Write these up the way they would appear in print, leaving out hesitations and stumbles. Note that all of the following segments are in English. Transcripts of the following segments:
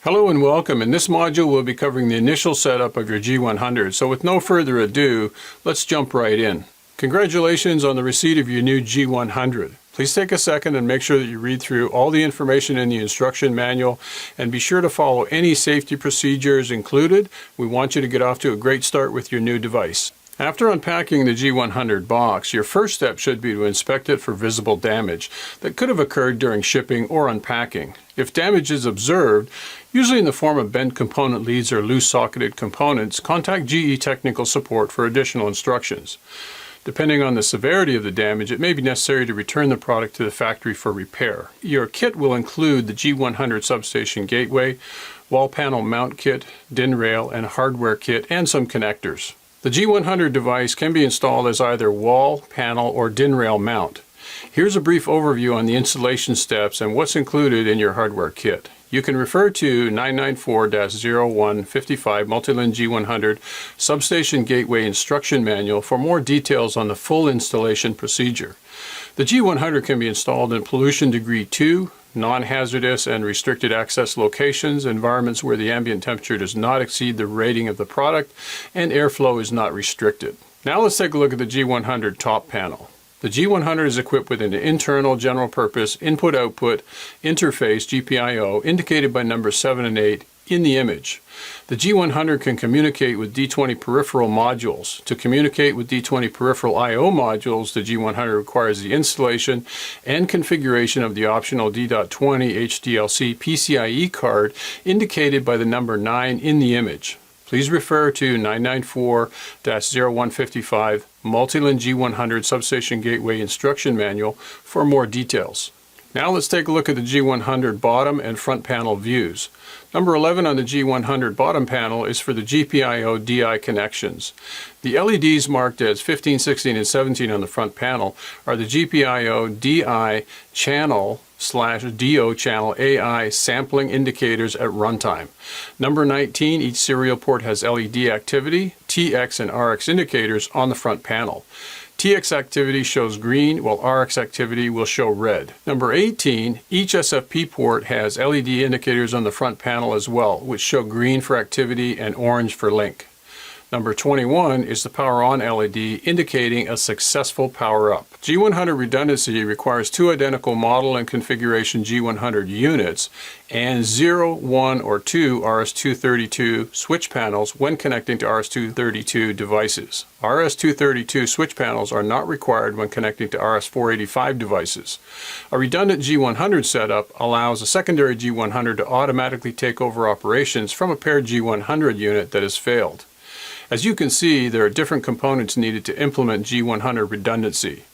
Hello and welcome. In this module we'll be covering the initial setup of your G100. So with no further ado, let's jump right in. Congratulations on the receipt of your new G100. Please take a second and make sure that you read through all the information in the instruction manual and be sure to follow any safety procedures included. We want you to get off to a great start with your new device. After unpacking the G100 box, your first step should be to inspect it for visible damage that could have occurred during shipping or unpacking. If damage is observed, usually in the form of bent component leads or loose socketed components, contact GE technical support for additional instructions. Depending on the severity of the damage, it may be necessary to return the product to the factory for repair. Your kit will include the G100 substation gateway, wall panel mount kit, DIN rail, and hardware kit, and some connectors. The G100 device can be installed as either wall, panel, or DIN rail mount. Here's a brief overview on the installation steps and what's included in your hardware kit. You can refer to 994-0155 Multilin G100 Substation Gateway Instruction Manual for more details on the full installation procedure. The G100 can be installed in pollution degree 2, non-hazardous and restricted access locations, environments where the ambient temperature does not exceed the rating of the product and airflow is not restricted. Now let's take a look at the G100 Top Panel. The G100 is equipped with an internal general purpose input-output interface GPIO indicated by numbers 7 and 8 in the image. The G100 can communicate with D20 peripheral modules. To communicate with D20 peripheral I/O modules, the G100 requires the installation and configuration of the optional D.20 HDLC PCIe card indicated by the number 9 in the image. Please refer to 994-0155 Multilin G100 Substation Gateway Instruction Manual for more details. Now let's take a look at the G100 bottom and front panel views. Number 11 on the G100 bottom panel is for the GPIO DI connections. The LEDs marked as 15, 16, and 17 on the front panel are the GPIO DI channel /DO channel AI sampling indicators at runtime. Number 19, each serial port has LED activity, TX and RX indicators on the front panel. TX activity shows green, while RX activity will show red. Number 18, each SFP port has LED indicators on the front panel as well, which show green for activity and orange for link. Number 21 is the power on LED indicating a successful power up. G100 redundancy requires two identical model and configuration G100 units and 0, 1, or 2 RS-232 switch panels when connecting to RS-232 devices. RS-232 switch panels are not required when connecting to RS-485 devices. A redundant G100 setup allows a secondary G100 to automatically take over operations from a paired G100 unit that has failed. As you can see, there are different components needed to implement G100 redundancy.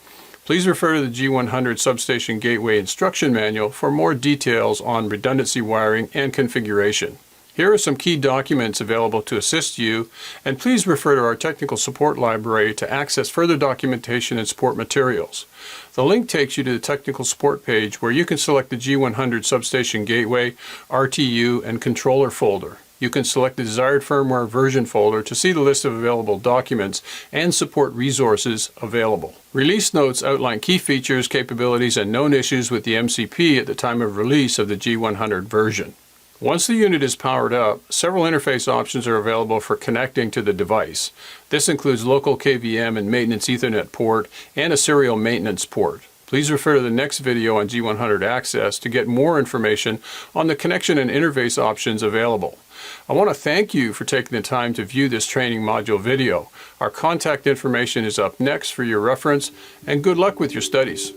Please refer to the G100 Substation Gateway Instruction Manual for more details on redundancy wiring and configuration. Here are some key documents available to assist you, and please refer to our technical support library to access further documentation and support materials. The link takes you to the technical support page where you can select the G100 Substation Gateway, RTU, and Controller folder. You can select the desired firmware version folder to see the list of available documents and support resources available. Release notes outline key features, capabilities, and known issues with the MCP at the time of release of the G100 version. Once the unit is powered up, several interface options are available for connecting to the device. This includes local KVM and maintenance Ethernet port and a serial maintenance port. Please refer to the next video on G100 Access to get more information on the connection and interface options available. I want to thank you for taking the time to view this training module video. Our contact information is up next for your reference, and good luck with your studies.